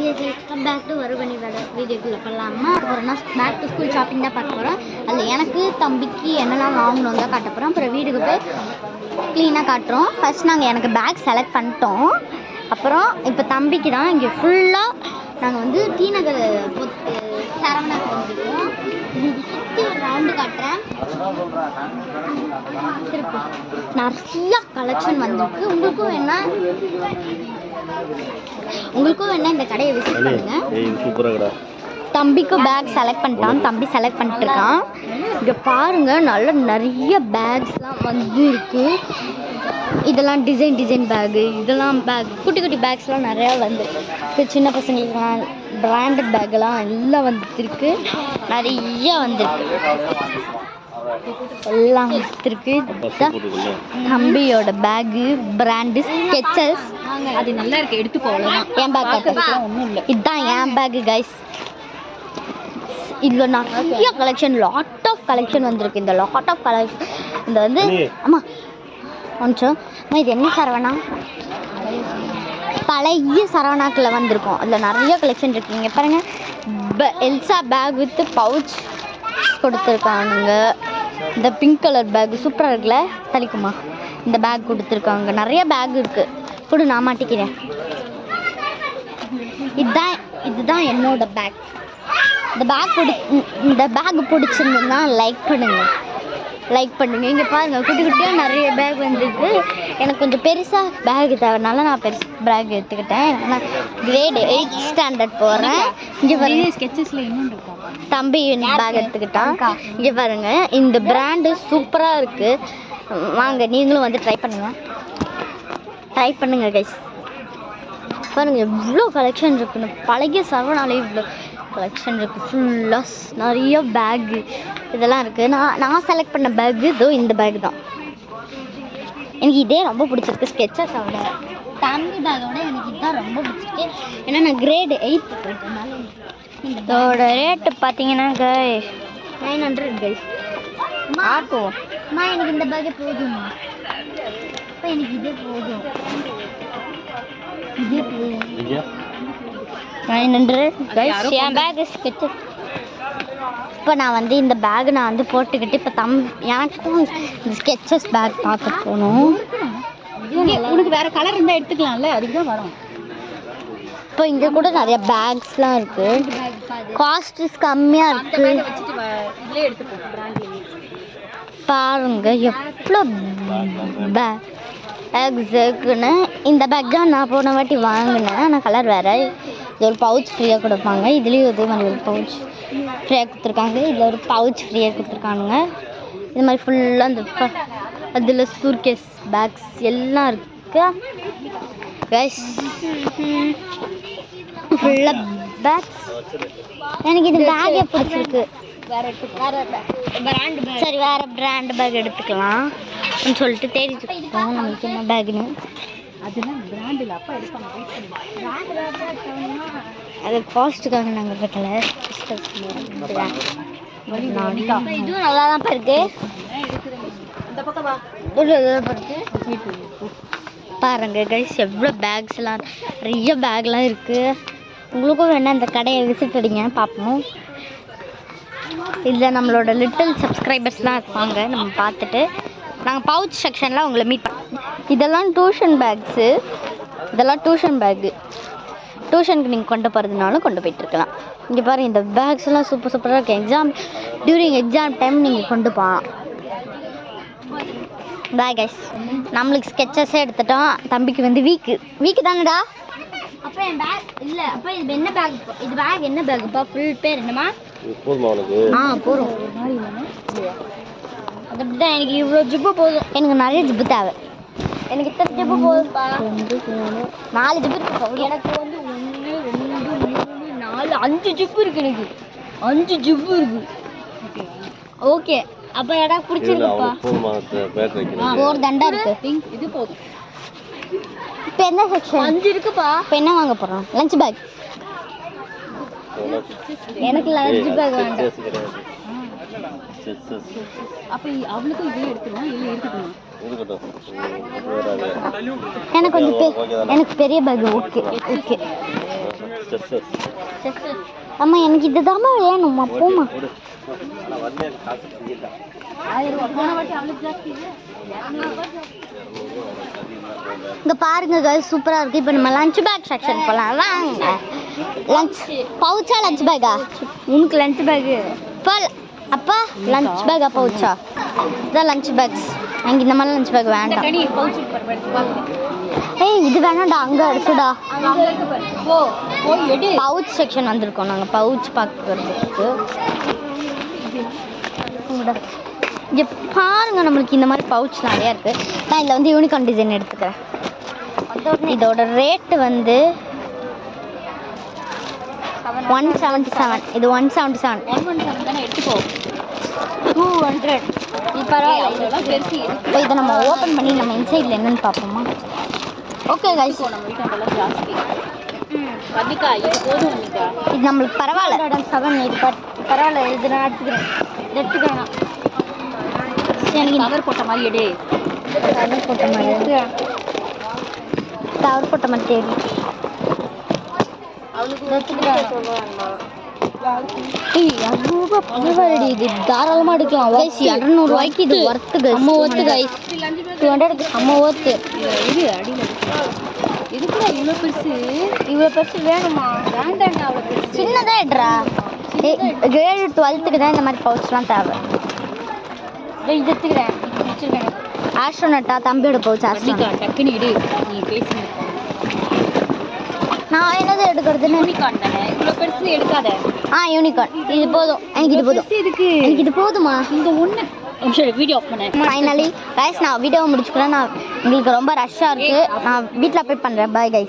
Back to வருவணி வேலை வீடியோக்குள்ளே பண்ணலாமா அப்புறம்னா பேக் டு ஸ்கூல் ஷாப்பிங் தான் பார்க்க போகிறோம். அதில் எனக்கு தம்பிக்கு என்னெல்லாம் வாங்கணும் தான் காட்ட போகிறோம். அப்புறம் வீட்டுக்கு போய் க்ளீனாக காட்டுறோம். ஃபஸ்ட் நாங்கள் எனக்கு பேக் செலக்ட் பண்ணிட்டோம். அப்புறம் இப்போ தம்பிக்கு தான் இங்கே ஃபுல்லாக நாங்கள் வந்து டி நகர் சரவணாக்கு வந்துருக்கோம். இங்கே சுற்றி ஒரு ரவுண்டு காட்டுறேன். நிறைய கலெக்ஷன் வந்திருக்கு. உங்களுக்கும் வேணா இந்த கடையை விசிட் பண்ணுங்க. தம்பிக்கு பேக் செலக்ட் பண்ணிட்டான். தம்பி செலக்ட் பண்ணிட்டு இருக்கான். இங்கே பாருங்க நிறைய பேக்ஸ்லாம் வந்து இருக்கு. இதெல்லாம் டிசைன் பேகு, இதெல்லாம் பேக் குட்டி குட்டி பேக்ஸ்லாம் நிறையா வந்துருக்கு. சின்ன பசங்களுக்குலாம் பிராண்டட் பேக்கெல்லாம் எல்லாம் வந்துருக்கு. நிறைய வந்திருக்கு. எல்லாம் வந்துருக்கு. தம்பியோட பேகு பிராண்டு ஸ்கெச்சஸ். அது நல்லா இருக்கு, எடுத்துக்கோலாம். என் பேக் ஒன்றும் இல்லை. இதுதான் என் பேகு கைஸ். இதில் நிறைய கலெக்ஷன், லாட் ஆஃப் கலெக்ஷன் வந்திருக்கு. இந்த லாட் ஆஃப் கலெக்ஷன் இந்த வந்து ஆமாம் கொஞ்சம் இது என்ன சரவணா, பழைய சரவணாக்கில் வந்திருக்கோம். அதில் நிறைய கலெக்ஷன் இருக்கு. இங்கே பாருங்கள், எல்சா பேக் வித் பவுச் கொடுத்துருக்கானுங்க. இந்த பிங்க் கலர் பேக் சூப்பராக இருக்குல்ல, தலிக்குமா இந்த பேக் கொடுத்துருக்காங்க. நிறைய பேக் இருக்குது. கூட நான் மாட்டிக்கிறேன். இதுதான் என்னோட பேக். இந்த பேக் பிடிச்சிருந்ததுன்னா லைக் பண்ணுங்க. இங்கே பாருங்கள், குட்டி குட்டியாக நிறைய பேக் வந்துருக்கு. எனக்கு கொஞ்சம் பெருசாக பேக் தேவைனால நான் பெருசு பேக் எடுத்துக்கிட்டேன். நான் கிரேட் 8 ஸ்டாண்டர்ட் போகிறேன். இங்கே பாருங்க, ஸ்கெச்சஸில் இன்னும் இருக்கும். தம்பி பேக் எடுத்துக்கிட்டான். இங்கே பாருங்கள், இந்த பிராண்டு சூப்பராக இருக்குது. வாங்க நீங்களும் வந்து ட்ரை பண்ணுங்க கைஸ். பாருங்கள் எவ்வளோ கலெக்ஷன் இருக்குன்னு. பழைய சரவணாலே இவ்வளோ கலெக்ஷன் இருக்குது. ஃபுல்லாக நிறைய பேகு இதெல்லாம் இருக்குது. நான் செலக்ட் பண்ண பேகு இதோ இந்த பேக் தான். எனக்கு இதே ரொம்ப பிடிச்சிருக்கு. ஸ்கெச்சஸ் விட தம்பி பேக்கோட எனக்கு இதுதான் ரொம்ப பிடிச்சிருக்கு. ஏன்னா நான் கிரேட் 8 போயிட்டனால. இதோட ரேட்டு பார்த்தீங்கன்னா கைஸ் 900 கைஸ். அம்மா எனக்கு இந்த பேக்கே போதும்மா. இப்போ எனக்கு இதே போதும். 900 கைஸ். என் பேக் ஸ்கெச்சஸ். இப்போ நான் வந்து இந்த பேக் நான் வந்து போட்டுக்கிட்டு இப்போ எனக்கும் இந்த ஸ்கெச்சஸ் பேக் பார்க்க போகணும். உனக்கு வேறு கலர் இருந்தால் எடுத்துக்கலாம்ல, அதுக்கு தான் வரும். இப்போ இங்கே கூட நிறைய பேக்ஸ்லாம் இருக்குது. காஸ்ட் கம்மியாக இருக்குது. பாருங்க எவ்வளோ பேக்ஸ் இருக்குன்னு. இந்த பேக் தான் நான் போன வாட்டி வாங்கினேன். ஆனால் கலர் வேறு. இது ஒரு பவுச் ஃப்ரீயாக கொடுப்பாங்க. இதுலேயும் இதே மாதிரி ஒரு பவுச் ஃப்ரீயாக கொடுத்துருக்காங்க. இதில் ஒரு பவுச் ஃப்ரீயாக கொடுத்துருக்கானுங்க. இது மாதிரி ஃபுல்லாக அந்த அதில் சூட்கேஸ் பேக்ஸ் எல்லாம் இருக்கு கைஸ். ஃபுல்லாக பேக்ஸ். எனக்கு இது பேக்கே பிடிச்சிருக்கு. சரி வேறு பிராண்ட் பேக் எடுத்துக்கலாம் அப்படின்னு சொல்லிட்டு தேடிட்டு இருக்கோம். நம்மளுக்கு என்ன பேக்குன்னு அதுதான் பிராண்டில் அப்பா எடுப்பாங்க. அது காஸ்ட்டுக்காக நாங்கள் கட்டல. இதுவும் நல்லா தான் இருக்கு. பாருங்க கைஸ் எவ்வளோ பேக்ஸ்லாம், நிறைய பேக்லாம் இருக்குது. உங்களுக்கும் வேணால் இந்த கடையை விசிட் அடிங்க பார்ப்போம். இதில் நம்மளோட லிட்டில் சப்ஸ்கிரைபர்ஸ்லாம் இருப்பாங்க. நம்ம பார்த்துட்டு நாங்கள் பவுச் செக்ஷனில் உங்களை மீட் இதெல்லாம் டியூஷன் பேக்ஸு. இதெல்லாம் டியூஷன் பேக்கு. டியூஷனுக்கு நீங்கள் கொண்டு போகிறதுனாலும் கொண்டு போயிட்டுருக்கலாம். இங்கே பாருங்கள், இந்த பேக்ஸ்லாம் சூப்பராக இருக்குது. டியூரிங் எக்ஸாம் டைம் நீங்கள் கொண்டு போகலாம். Bye guys. நம்மளுக்கு ஸ்கெச்சஸே எடுத்துட்டோம். தம்பிக்கு வந்து வீக்கு தானடா. அப்புறம் என் பேக் இல்லை. அப்போ இது என்ன பேக்? இது பேக் என்ன பேக்குப்பா? ஃபுல் பேர் என்னம்மா? போதும். அதுதான் எனக்கு இவ்வளோ ஜிப்பு போதும். எனக்கு நிறைய ஜிப்பு தேவை. எனக்கு இத்தனை ஜிப்பு போதும்ப்பா. 4 ஜிப்பு இருக்கு. எனக்கு வந்து 1 2 3 4 5 ஜிப்பு இருக்குது. எனக்கு 5 ஜிப்பு இருக்குது. ஓகே அப்போ இடம் பிடிச்சிருக்குப்பா. ஒரு தண்டா இருக்கு. இது போதும். இப்போ என்ன செக்ஷன்? 5 இருக்குப்பா. இப்போ என்ன வாங்க போகிறோம்? Lunch bag. எனக்கு லஞ்ச் பேக் வேண்டாம். அப்போ அவளுக்கும் இதே எடுத்துக்கலாம். இல்லை எடுத்துக்கலாம். எனக்கு கொஞ்சம் எனக்கு பெரிய பேக். ஓகே ஓகே அம்மா எனக்கு இதுதாம்மா வேணும்மா போமா. இங்க பாருங்க கேர்ள்ஸ் சூப்பரா இருக்கு. இப்போ நம்ம லஞ்ச் பேக் செக்ஷன் போலாம் வாங்க. லஞ்ச் பவுச்சா லஞ்ச் பேக்கா? உனக்கு லஞ்ச் பேக் அப்பா லஞ்ச் பேக்கா பவுச்சா? இதான் லஞ்ச் பேக்ஸ். எனக்கு இந்த மாதிரி லஞ்ச் பேக் வேண்டாம். ஏய் இது வேணாம்டா, அங்கே இருக்குடா பவுச் செக்ஷன் வந்திருக்கோம் நாங்கள் பவுச் பார்க்கறதுக்கு. இங்கே பாருங்க நம்மளுக்கு இந்த மாதிரி பவுச் நிறையா இருக்குது. நான் இதில் வந்து யூனிகார்ன் டிசைன் எடுத்துக்கிறேன். இதோட ரேட்டு வந்து 177. இது 177. 117 தானே எடுத்துக்கோ. 200. இது பரவாயில்ல. இப்போ இதை நம்ம ஓப்பன் பண்ணி நம்ம இன்சைடில் என்னென்னு பார்ப்போமா? ஓகே கைஸ், நம்ம வீட்டெல்லாம் ஜாஸ்தி வன்னிக்கா இது போதும் வன்னிக்கா. இது நம்மளுக்கு பரவாயில்ல. 7 இது பரவாயில்ல. இது நான் எடுத்துக்கிறேன். எனக்கு கவர் போட்ட மாதிரி எடு. கவர் போட்ட மாதிரி தேடி இது தாராளமாக எடுக்கலாம். 200 ரூபாய்க்கு இது ஒர்த்து. அம்மா ஒர்த்து கைஸ். 200 அம்மா ஒர்த்து. இது அடியில் இதுக்குள்ள இவ்வளோ பெருசு வேணுமா? வேண்டாங்க அவ்வளோ பெருசு. சின்னதாக எடுறா. கிரேடு 12க்கு தான் இந்த மாதிரி பவுச்லாம் தேவை. இது எடுத்துக்கிறேன். வச்சுருக்கேன். ஆஸ்ட்ரோனட்டா தம்பியோட பவுச். ஆஸ்ட்ரோனட் டக்குன்னு இடு. நீ பேசி நான் என்னது எடுக்கிறதுன்னு. யூனிகார்ன் தானே இவ்வளோ பெருசு எடுக்காத. யூனிகார்ன் இது போதும். எனக்கு இது போதும். எனக்கு இது போதுமா? இந்த ஒன்று வீடியோ ஆஃப் பண்ணேன். ஃபைனலி கைஸ் நான் வீடியோவை முடிச்சுக்கிறேன். நான் உங்களுக்கு ரொம்ப ரஷ்ஷாக இருக்குது. நான் வீட்டில் போய் பண்ணுறேன். Bye guys.